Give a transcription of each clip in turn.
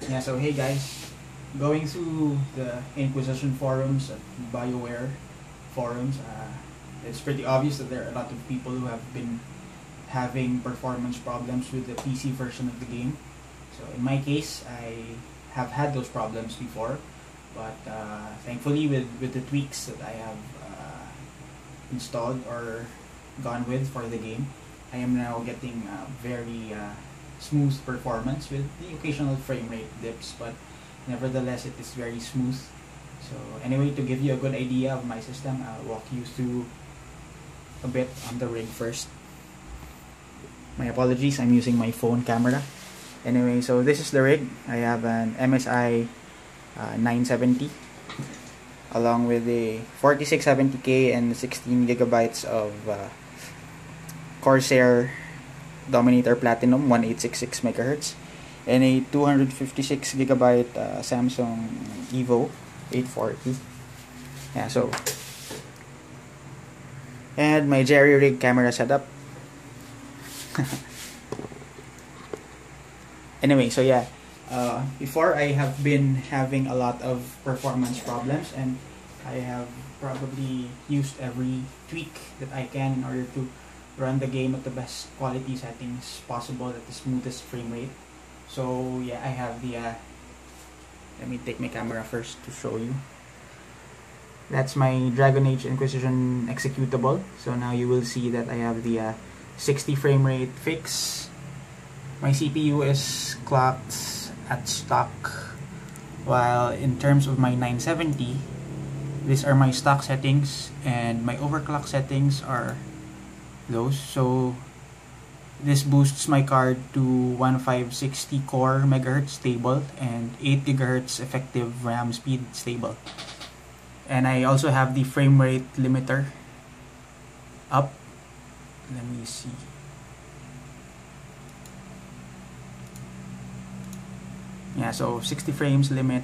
Yeah, so hey guys, going through the Inquisition forums at BioWare forums, it's pretty obvious that there are a lot of people who have been having performance problems with the PC version of the game. So in my case, I have had those problems before, but thankfully with the tweaks that I have installed or gone with for the game, I am now getting very smooth performance with the occasional frame rate dips, but nevertheless it is very smooth. So anyway, to give you a good idea of my system, I'll walk you through a bit on the rig first. My apologies, I'm using my phone camera. Anyway, so this is the rig. I have an MSI 970 along with a 4670K and 16 gigabytes of Corsair Dominator Platinum 1866 megahertz and a 256 gigabyte Samsung Evo 840. Yeah, so and my jerry rig camera setup. Anyway, so yeah, before I have been having a lot of performance problems, and I have probably used every tweak that I can in order to run the game at the best quality settings possible at the smoothest frame rate. So yeah, I have the let me take my camera first to show you. That's my Dragon Age Inquisition executable. So now you will see that I have the 60 frame rate fix. My CPU is clocked at stock, while in terms of my 970, these are my stock settings, and my overclock settings are those. So this boosts my card to 1560 core megahertz stable and 8 gigahertz effective RAM speed stable. And I also have the frame rate limiter up. Let me see. Yeah, so 60 frames limit.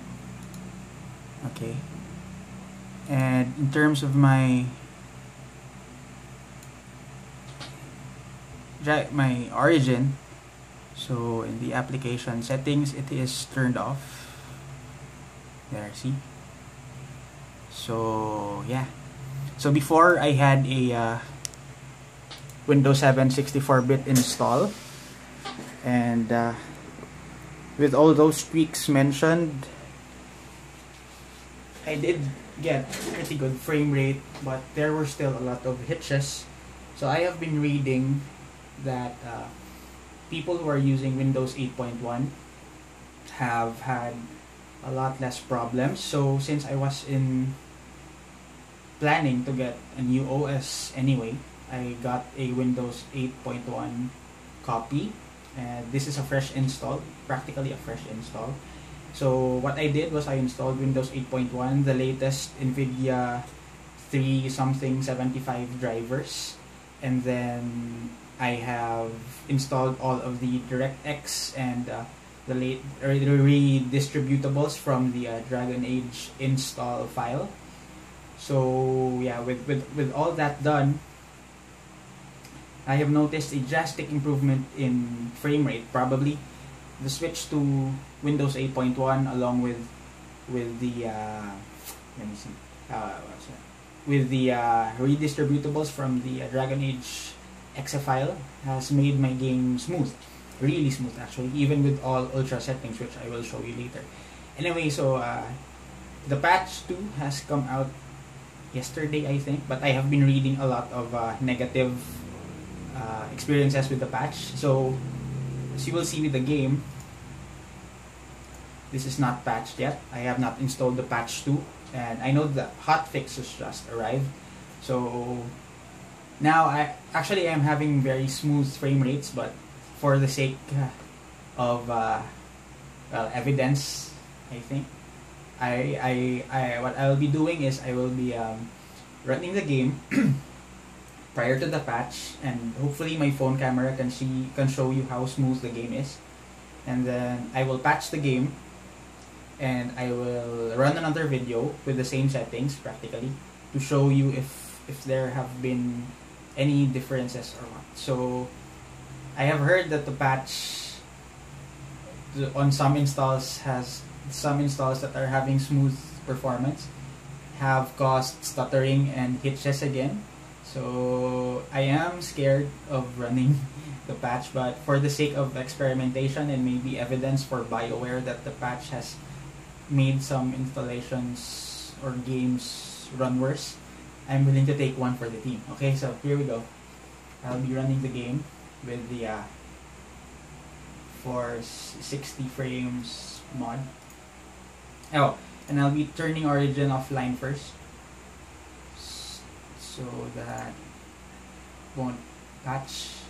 Okay. And in terms of my origin, so in the application settings, it is turned off. There, see? So yeah, so before I had a Windows 7 64-bit install, and with all those tweaks mentioned, I did get pretty good frame rate, but there were still a lot of hitches. So I have been reading that people who are using Windows 8.1 have had a lot less problems. So since I was planning to get a new OS anyway, I got a Windows 8.1 copy, and this is a fresh install, practically a fresh install. So what I did was I installed Windows 8.1, the latest NVIDIA 3-something-75 drivers, and then I have installed all of the DirectX and the redistributables from the Dragon Age install file. So yeah, with all that done, I have noticed a drastic improvement in frame rate. Probably the switch to Windows 8.1 along with the let me see, with the redistributables from the Dragon Age exe file has made my game smooth, really smooth actually, even with all ultra settings, which I will show you later. Anyway, so the patch 2 has come out yesterday, I think, but I have been reading a lot of negative experiences with the patch. So as you will see with the game, this is not patched yet. I have not installed the patch 2, and I know the hotfix has just arrived. So now I am having very smooth frame rates, but for the sake of evidence, I think what I will be doing is I will be running the game prior to the patch, and hopefully my phone camera can show you how smooth the game is, and then I will patch the game, and I will run another video with the same settings practically to show you if there have been any differences or not. So I have heard that the patch on some installs that are having smooth performance have caused stuttering and hitches again. So I am scared of running the patch, but for the sake of experimentation and maybe evidence for BioWare that the patch has made some installations or games run worse, I'm willing to take one for the team. Okay, so here we go. I'll be running the game with the for 60 frames mod. Oh, and I'll be turning Origin offline first, so that won't patch.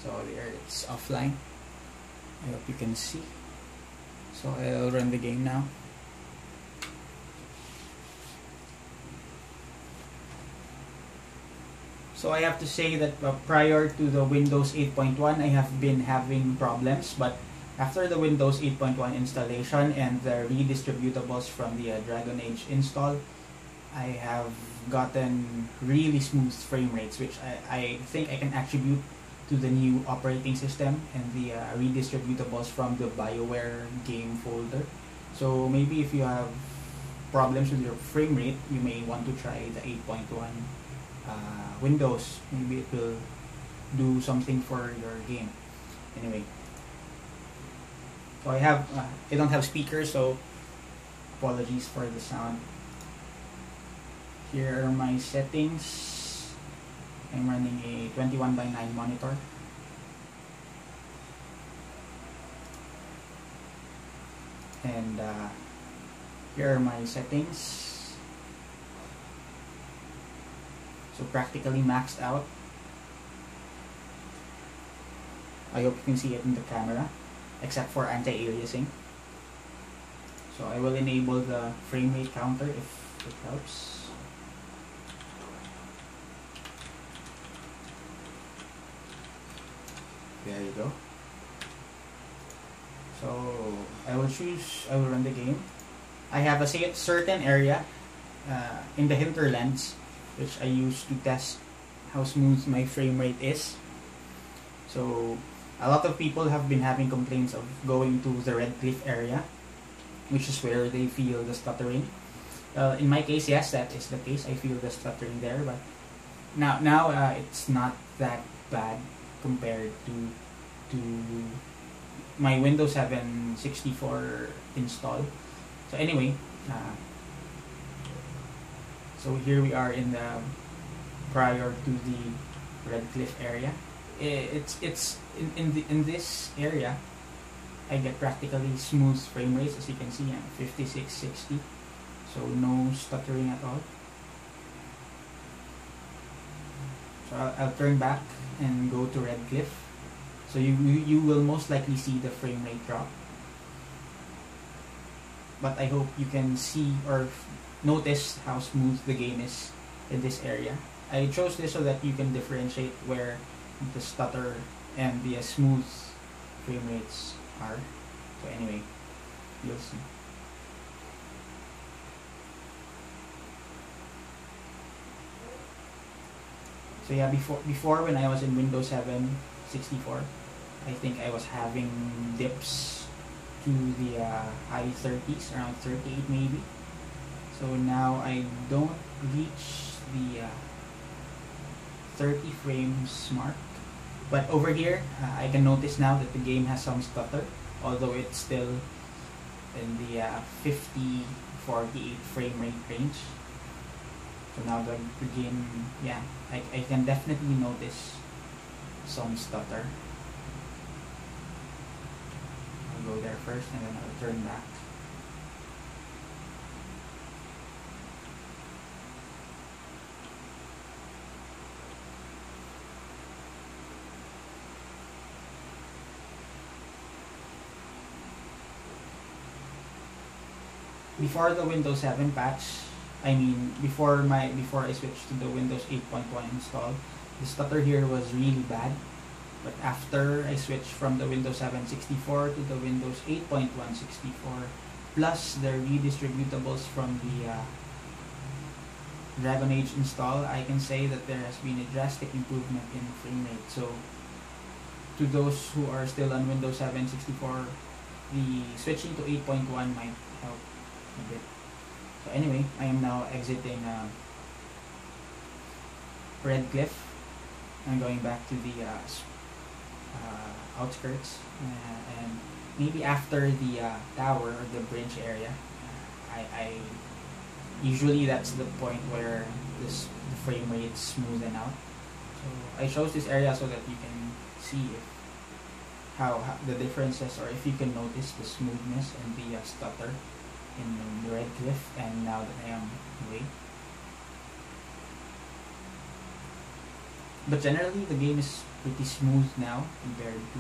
So there, it's offline. I hope you can see. So I'll run the game now. So I have to say that prior to the Windows 8.1, I have been having problems, but after the Windows 8.1 installation and the redistributables from the Dragon Age install, I have gotten really smooth frame rates, which I think I can attribute to the new operating system and the redistributables from the BioWare game folder. So maybe if you have problems with your frame rate, you may want to try the 8.1 Windows. Maybe it will do something for your game. Anyway, so I don't have speakers, so apologies for the sound. Here are my settings. I'm running a 21:9 monitor. And here are my settings. So practically maxed out. I hope you can see it in the camera, except for anti-aliasing. So I will enable the frame rate counter if it helps. There you go. So I will run the game. I have a certain area in the hinterlands which I use to test how smooth my frame rate is. So a lot of people have been having complaints of going to the Red Cliff area, which is where they feel the stuttering. In my case, yes, that is the case. I feel the stuttering there, but now it's not that bad compared to my Windows 7 64 install. So anyway, so here we are in the prior to the Red Cliff area. It's in this area I get practically smooth frame rates, as you can see, 56, 60. So no stuttering at all. So I'll turn back and go to Red Cliff. So you will most likely see the frame rate drop. But I hope you can see or notice how smooth the game is in this area. I chose this so that you can differentiate where the stutter and the smooth frame rates are. So anyway, you'll see. So yeah, before when I was in Windows 7 64, I think I was having dips to the high 30s, around 38 maybe. So now I don't reach the 30 frames mark. But over here, I can notice now that the game has some stutter, although it's still in the 50, 48 frame rate range. So now the game, yeah, I can definitely notice some stutter. I'll go there first and then I'll turn back. Before the Windows 7 patch, I mean before I switched to the Windows 8.1 install, the stutter here was really bad. But after I switched from the Windows 7 64 to the Windows 8.1 64, plus the redistributables from the Dragon Age install, I can say that there has been a drastic improvement in frame rate. So to those who are still on Windows 7 64, the switching to 8.1 might help a bit. So anyway, I am now exiting Red Cliff. I'm going back to the outskirts, and maybe after the tower or the bridge area, I usually that's the point where the frame rate smoothen out. So I chose this area so that you can see if how the differences, or if you can notice the smoothness and the stutter in the Red Cliff, and now that I am away. But generally the game is pretty smooth now compared to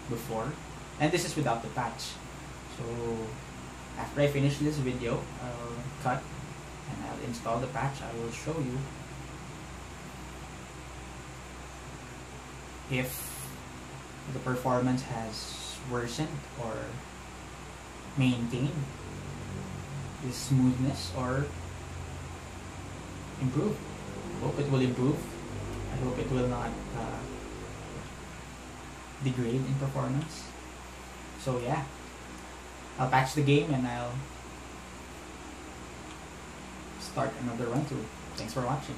before, and this is without the patch. So after I finish this video, I'll cut and I'll install the patch. I will show you if the performance has worsened or maintained the smoothness or improved. I hope it will improve. I hope it will not degrade in performance. So yeah, I'll patch the game and I'll start another run through. Thanks for watching.